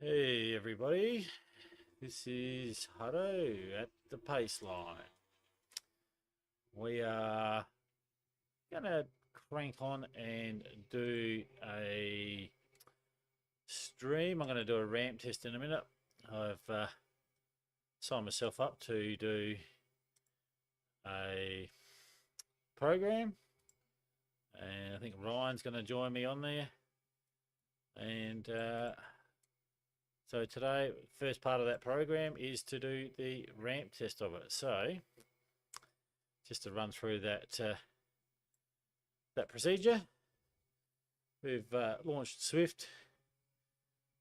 Hey everybody, this is Hutto at the pace line. We are gonna crank on and do a stream. I'm gonna do a ramp test in a minute. I've signed myself up to do a program, and I think Ryan's gonna join me on there. And so today, first part of that program is to do the ramp test of it. So just to run through that procedure, we've launched Swift,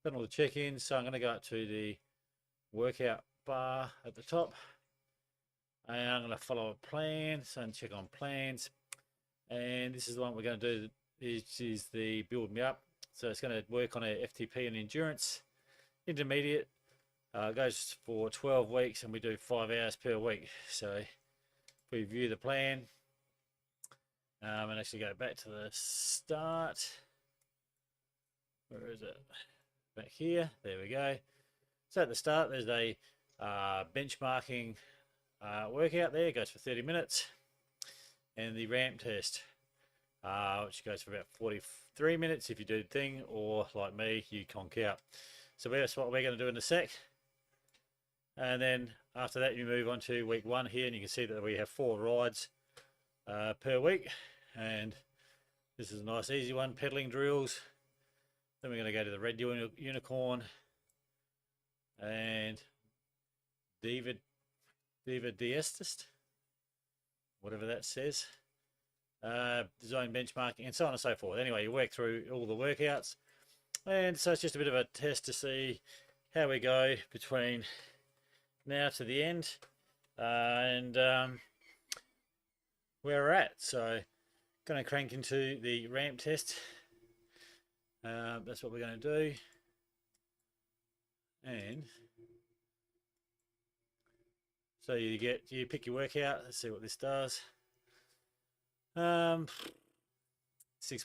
done all the check-ins. So I'm going to go up to the workout bar at the top, and I'm going to follow a plan. So I'm check on plans, and this is the one we're going to do. This is the build me up. So it's going to work on a FTP and endurance intermediate. Goes for 12 weeks, and we do 5 hours per week. So if we view the plan and actually go back to the start, where is it? Back here, there we go. So at the start, there's a benchmarking workout there. It goes for 30 minutes, and the ramp test, which goes for about 43 minutes if you do the thing, or like me, you conk out. So that's what we're going to do in a sec. And then after that, you move on to week 1 here, and you can see that we have 4 rides per week. And this is a nice easy one, pedaling drills. Then we're going to go to the Red Unicorn and Diva Diestis, whatever that says. Zone benchmarking and so on and so forth. Anyway, you work through all the workouts. And so it's just a bit of a test to see how we go between now to the end, and where we're at. So going to crank into the ramp test. That's what we're going to do. And so you pick your workout. Let's see what this does. 6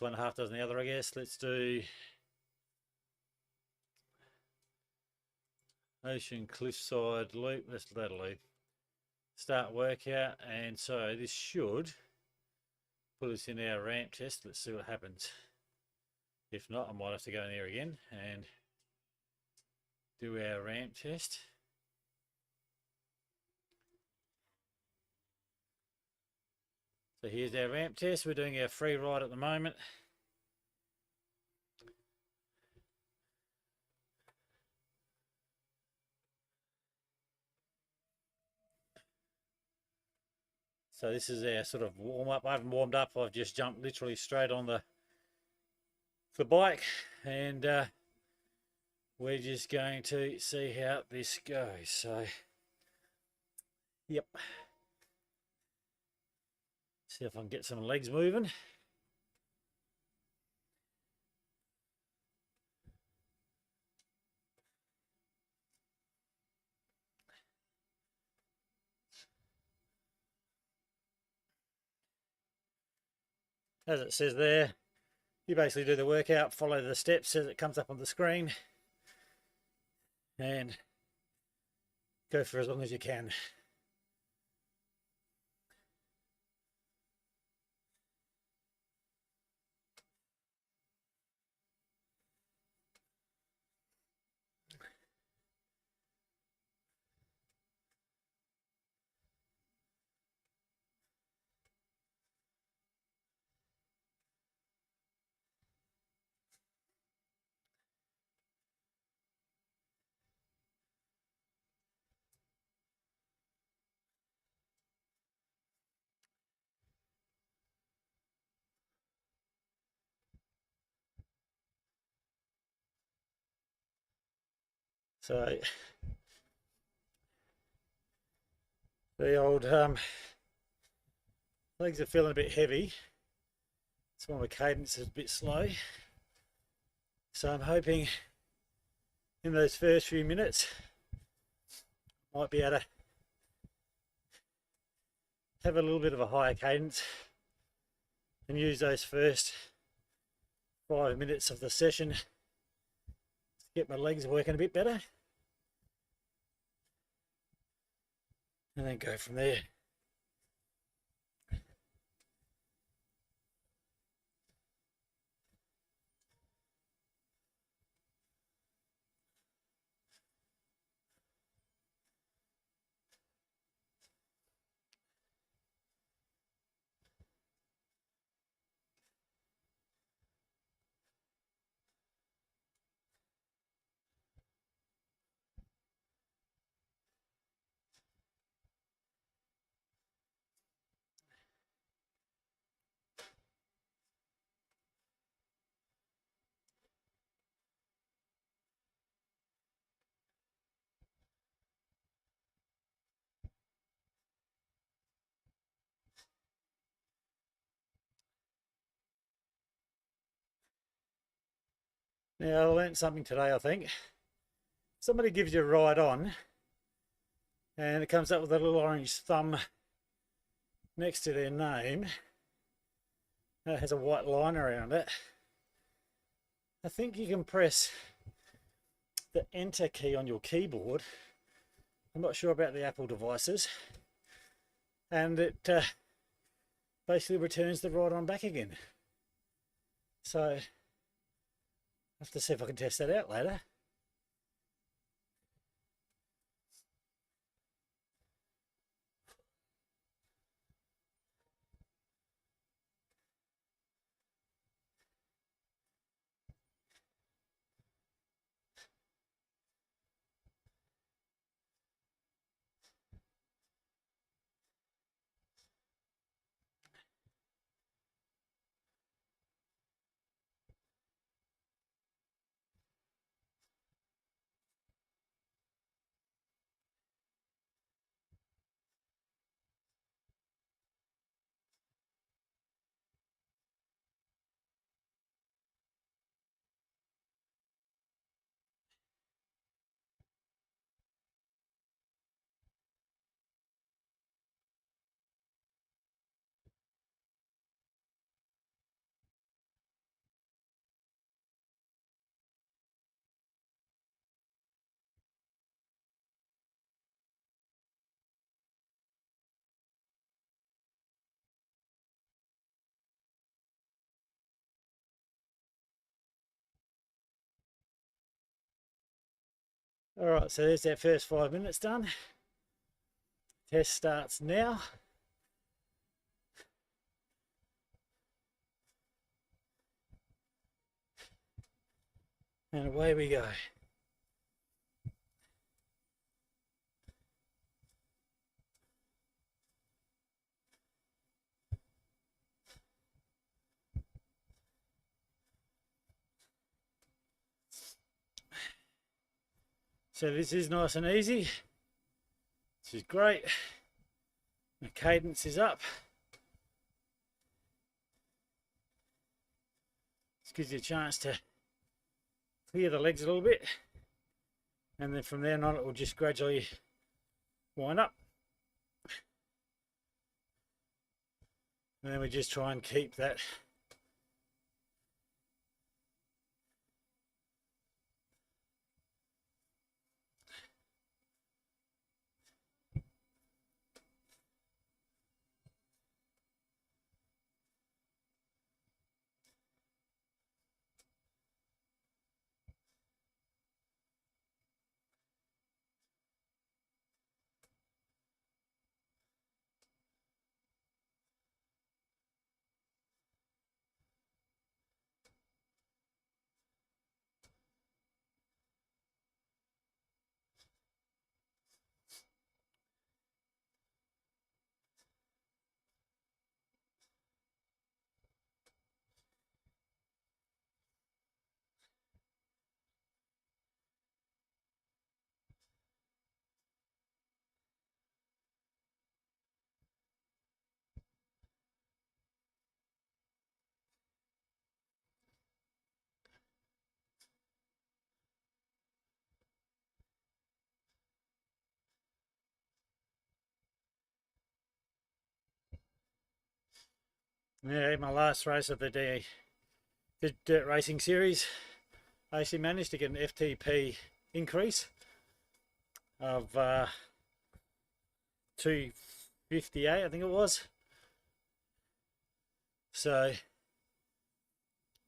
1.5 dozen the other, I guess. Let's do Ocean Cliffside Loop. Let's do that loop. Start workout, and so this should put us in our ramp test. Let's see what happens. If not, I might have to go in there again and do our ramp test. So here's our ramp test. We're doing our free ride at the moment. So this is our sort of warm up. I haven't warmed up. I've just jumped literally straight on the bike, and we're just going to see how this goes. So, yep. See if I can get some legs moving. As it says there, you basically do the workout, follow the steps as it comes up on the screen, and go for as long as you can. So the old legs are feeling a bit heavy. So my cadence is a bit slow. So I'm hoping in those first few minutes I might be able to have a little bit of a higher cadence and use those first 5 minutes of the session to get my legs working a bit better, and then go from there. Now, I learned something today, I think. Somebody gives you a ride on, and it comes up with a little orange thumb next to their name. It has a white line around it. I think you can press the enter key on your keyboard. I'm not sure about the Apple devices. And it basically returns the ride on back again. So I'll have to see if I can test that out later. All right, so there's that first 5 minutes done. Test starts now. And away we go. So this is nice and easy. This is great. The cadence is up. This gives you a chance to clear the legs a little bit. And then from there on it will just gradually wind up. And then we just try and keep that yeah, my last race of the day, the dirt racing series. I actually managed to get an FTP increase of 258, I think it was. So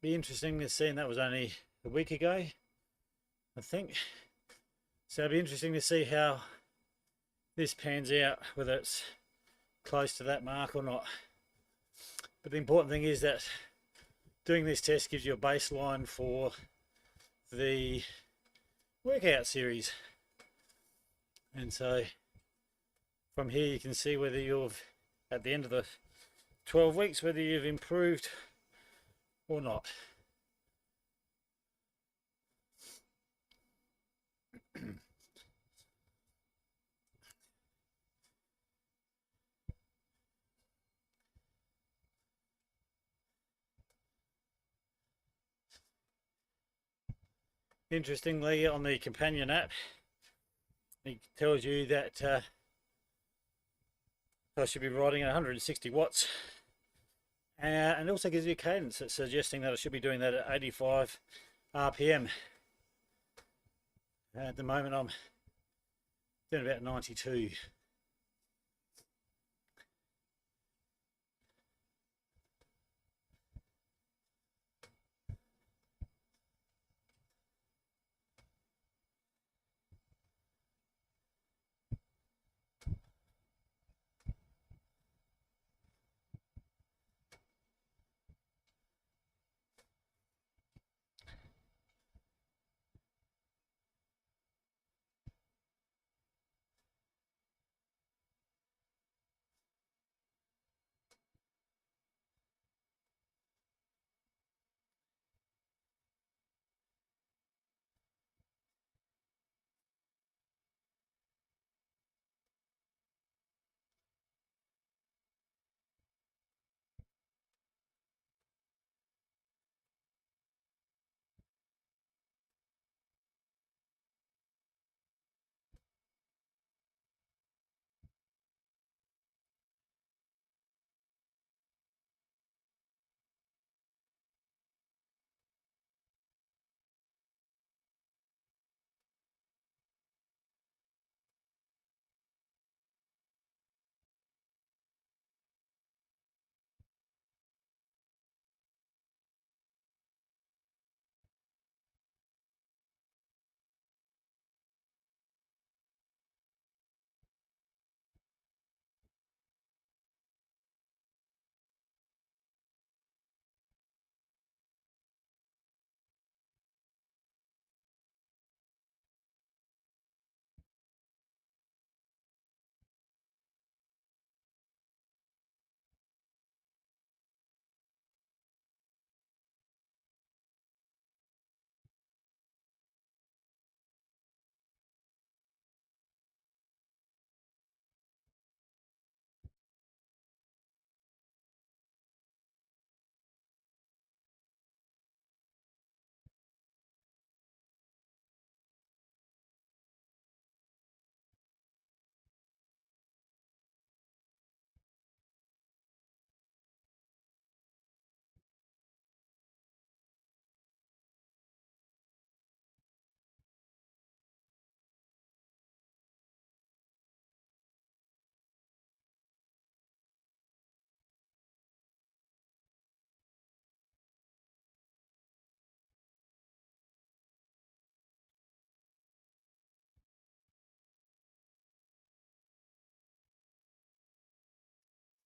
be interesting to see, and that was only a week ago, I think. So it'll be interesting to see how this pans out, whether it's close to that mark or not. But the important thing is that doing this test gives you a baseline for the workout series. And so from here you can see whether you've, at the end of the 12 weeks, whether you've improved or not. Interestingly, on the companion app, it tells you that I should be riding at 160 watts, and it also gives you a cadence. It's suggesting that I should be doing that at 85 RPM. At the moment I'm doing about 92.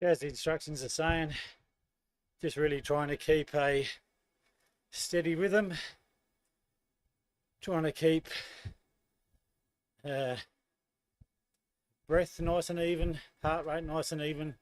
As the instructions are saying, just really trying to keep a steady rhythm, trying to keep breath nice and even, heart rate nice and even.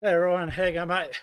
Hey Ryan, how you going, mate?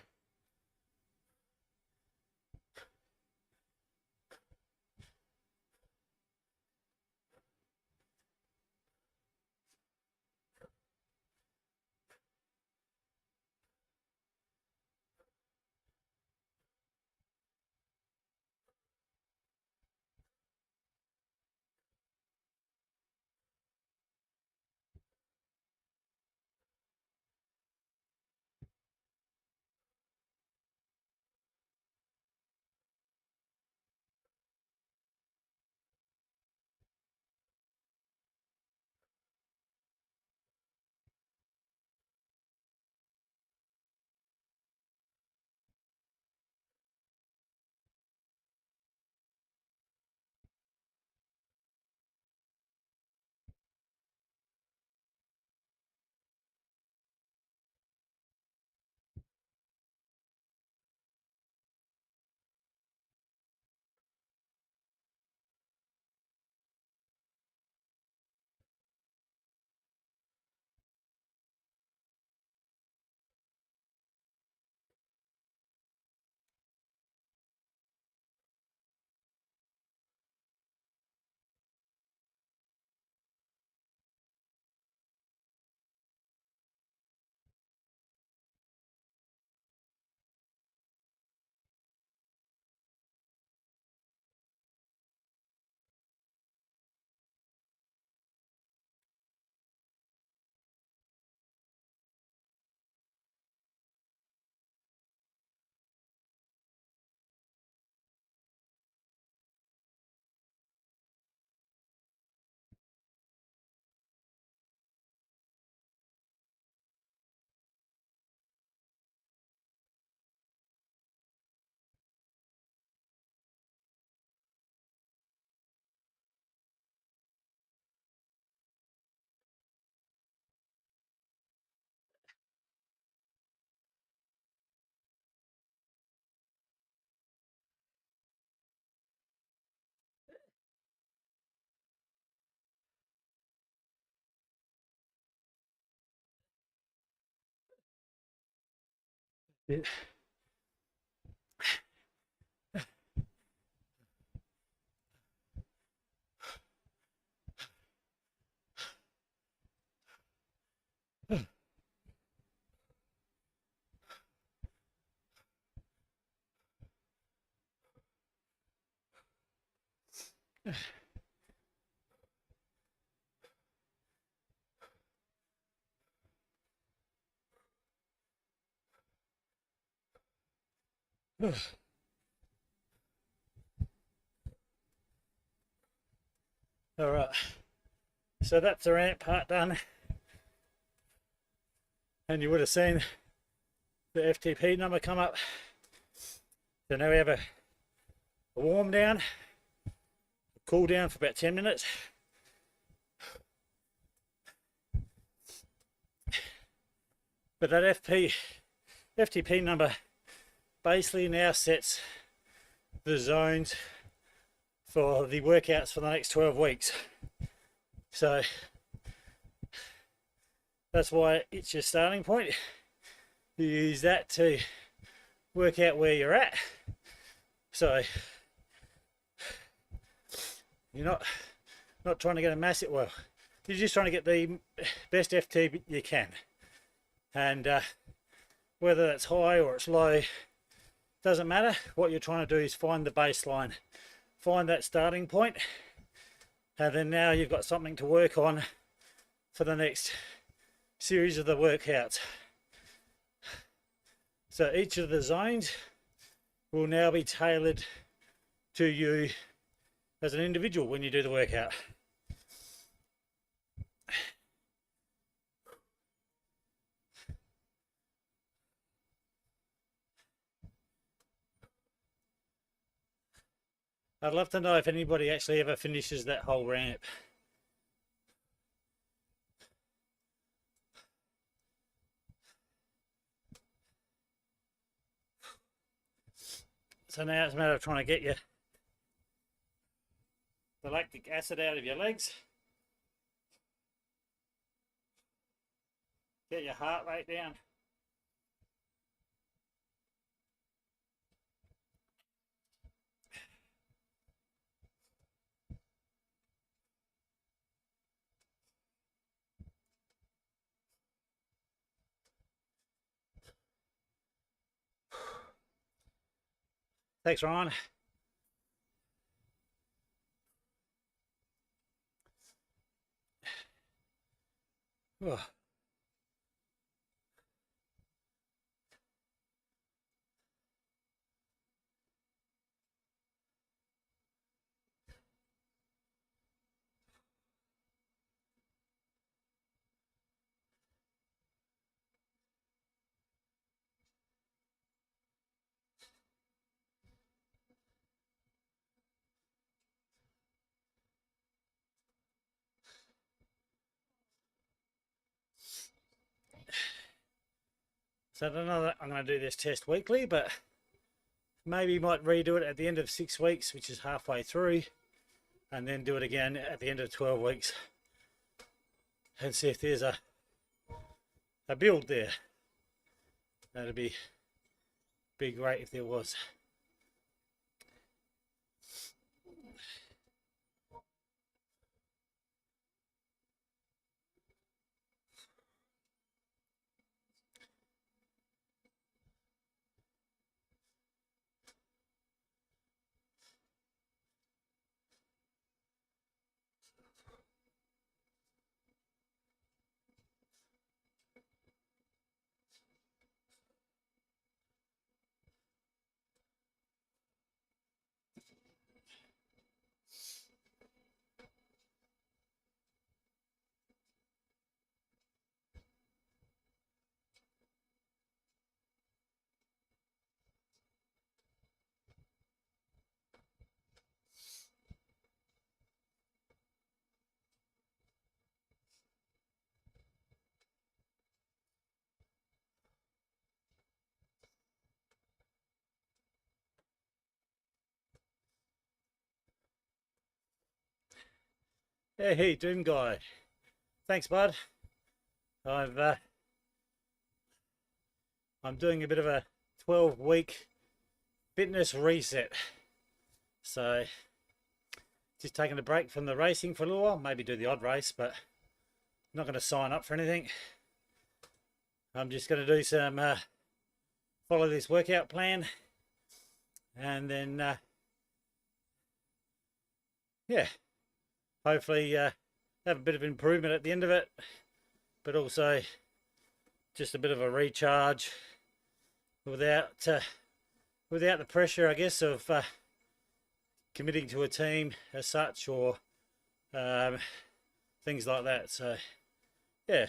Yeah. All right, so that's the ramp part done, and you would have seen the FTP number come up. So now we have a warm down, a cool down for about 10 minutes. But that FTP number basically now sets the zones for the workouts for the next 12 weeks. So that's why it's your starting point. You use that to work out where you're at. So you're not trying to get a massive, well, you're just trying to get the best FT you can. And whether that's high or it's low, doesn't matter. What you're trying to do is find the baseline, find that starting point, and then now you've got something to work on for the next series of the workouts. So each of the zones will now be tailored to you as an individual when you do the workout. I'd love to know if anybody actually ever finishes that whole ramp. So now it's a matter of trying to get the lactic acid out of your legs, get your heart rate down, Thanks, Ryan. Oh. So I don't know that I'm going to do this test weekly, but maybe might redo it at the end of 6 weeks, which is halfway through, and then do it again at the end of 12 weeks and see if there's a build there. That'd be great if there was. Hey, Doom Guy. Thanks, bud. I'm doing a bit of a 12-week fitness reset. So just taking a break from the racing for a little while. Maybe do the odd race, but not going to sign up for anything. I'm just going to do some follow this workout plan, and then yeah, hopefully have a bit of improvement at the end of it, but also just a bit of a recharge without the pressure, I guess, of committing to a team as such, or things like that. So yeah.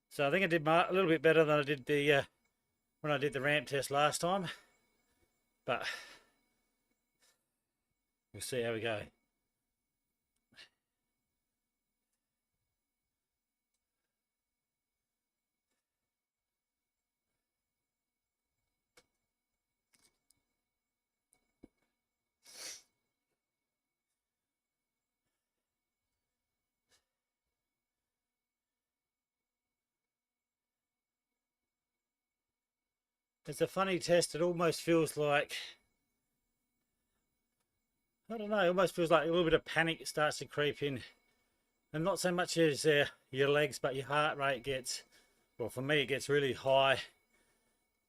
So I think I did a little bit better than I did the when I did the ramp test last time, but we'll see how we go. It's a funny test. It almost feels like, I don't know, it almost feels like a little bit of panic starts to creep in. And not so much as your legs, but your heart rate gets, well, for me, it gets really high.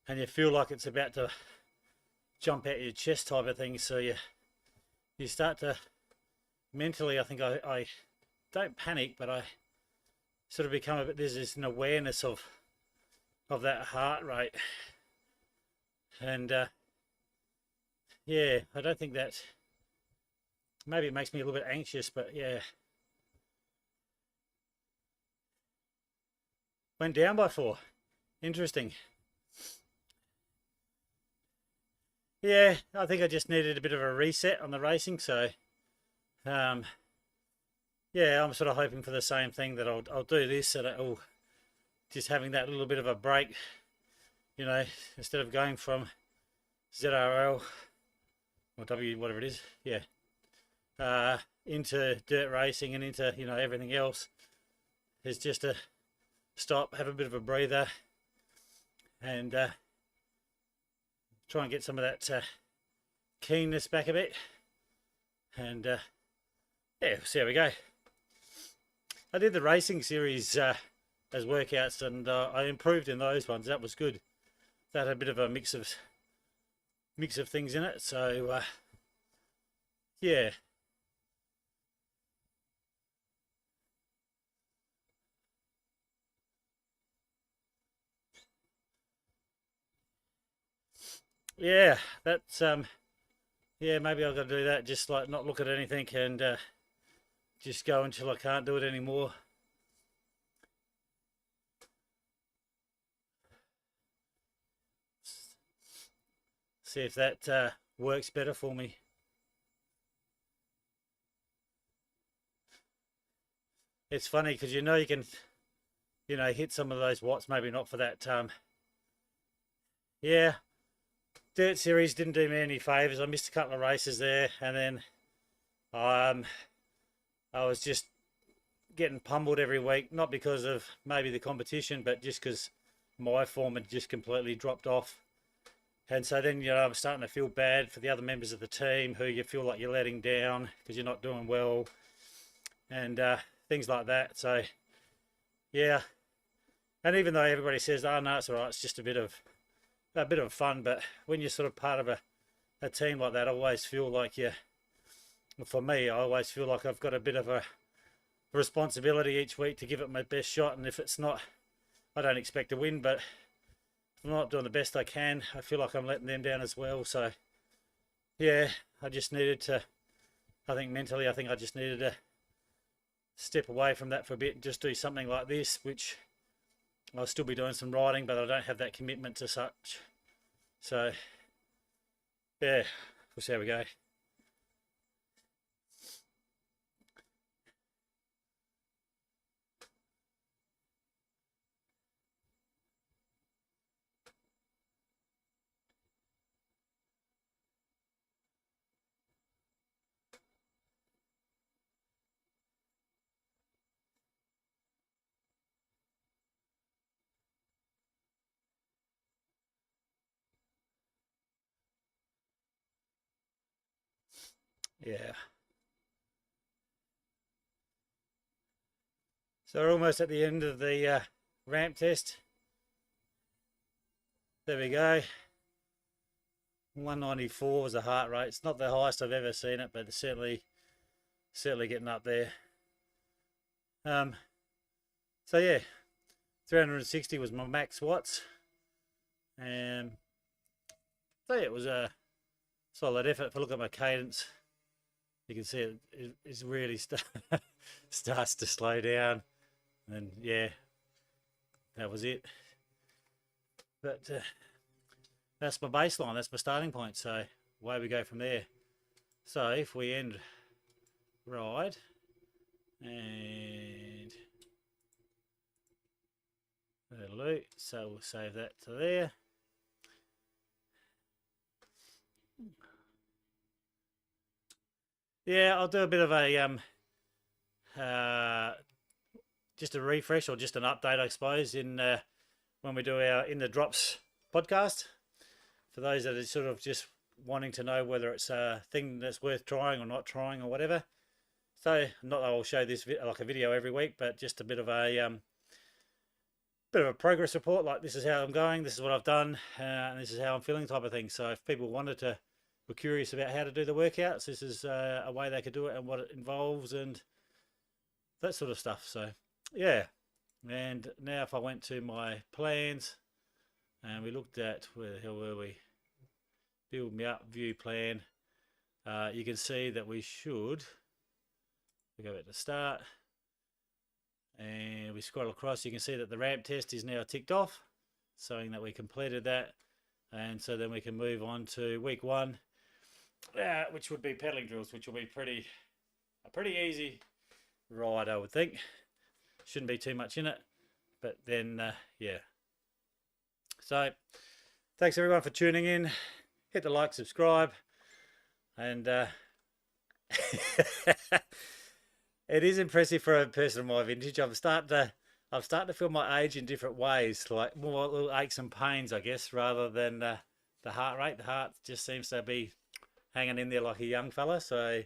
And you feel like it's about to jump out your chest type of thing. So you start to, mentally, I think I don't panic, but I sort of become a bit, there's this an awareness of that heart rate. And yeah, I don't think that, maybe it makes me a little bit anxious, but yeah. Went down by 4. Interesting. Yeah, I think I just needed a bit of a reset on the racing. So yeah, I'm sort of hoping for the same thing, that I'll do this, and it'll just having that little bit of a break, you know, instead of going from ZRL or W, whatever it is, yeah, into dirt racing and into, you know, everything else, is just to stop, have a bit of a breather, and try and get some of that keenness back a bit, and yeah, we'll see how we go. I did the racing series as workouts, and I improved in those ones. That was good. That had a bit of a mix of things in it. So yeah. Yeah, that's yeah, maybe I've got to do that. Just like not look at anything and just go until I can't do it anymore. See if that works better for me. It's funny because you can, hit some of those watts. Maybe not for that. Yeah, Dirt Series didn't do me any favors. I missed a couple of races there, and then I was just getting pummeled every week. Not because of maybe the competition, but just because my form had just completely dropped off. And so then, I'm starting to feel bad for the other members of the team who you feel like you're letting down because you're not doing well, and things like that. So, yeah. And even though everybody says, "Oh no, it's all right," it's just a bit of fun. But when you're sort of part of a team like that, I always feel like for me, I always feel like I've got a bit of a responsibility each week to give it my best shot. And if it's not, I don't expect to win, but if I'm not doing the best I can, I feel like I'm letting them down as well. So yeah, I just needed to, I think mentally, I just needed to step away from that for a bit and just do something like this, which I'll still be doing some riding, but I don't have that commitment to such. So yeah, we'll see how we go. Yeah. So we're almost at the end of the ramp test. There we go. 194 was the heart rate. It's not the highest I've ever seen it, but it's certainly getting up there. So yeah, 360 was my max watts. And so yeah, it was a solid effort. If I look at my cadence, you can see it's really starts to slow down. And yeah, that was it. But that's my baseline. That's my starting point. So away we go from there. So if we end ride and loop, so we'll save that to there. Yeah, I'll do a bit of a just a refresh or just an update, I suppose, in when we do our In the Drops podcast. For those that are sort of just wanting to know whether it's a thing that's worth trying or not trying or whatever. So not that I'll show this like a video every week, but just a bit of a progress report. Like, this is how I'm going, this is what I've done, and this is how I'm feeling, type of thing. So if people were curious about how to do the workouts, this is a way they could do it and what it involves and that sort of stuff. So yeah, and now if I went to my plans and we looked at, where the hell were we? Build me up, view plan. You can see that we go back to start and we scroll across. You can see that the ramp test is now ticked off, showing that we completed that. And so then we can move on to week 1, which would be pedaling drills, which will be a pretty easy ride, I would think. Shouldn't be too much in it, but then yeah. So thanks everyone for tuning in. Hit the like, subscribe, and it is impressive for a person of my vintage. I'm starting to feel my age in different ways, like more little aches and pains, I guess, rather than the heart rate. The heart just seems to be hanging in there like a young fella, so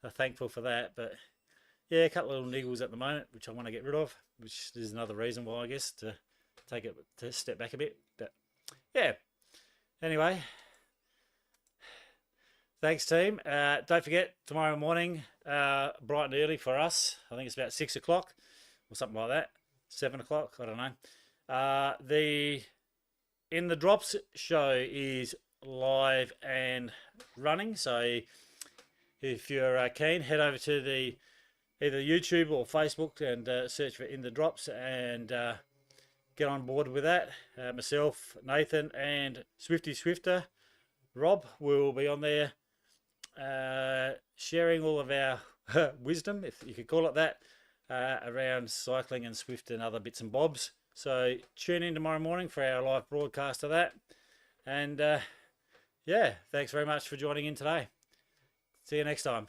I'm thankful for that. But yeah, a couple of little niggles at the moment, which I want to get rid of, which is another reason why, I guess, to take it, to step back a bit. But yeah, anyway, thanks, team. Don't forget, tomorrow morning, bright and early for us. I think it's about 6 o'clock or something like that. 7 o'clock, I don't know. The In the Drops show is live and running. So if you're keen, head over to the either YouTube or Facebook and search for In the Drops and get on board with that. Myself, Nathan, and Swifty Swifter, Rob, will be on there sharing all of our wisdom, if you could call it that, around cycling and Swift and other bits and bobs. So tune in tomorrow morning for our live broadcast of that. And yeah, thanks very much for joining in today. See you next time.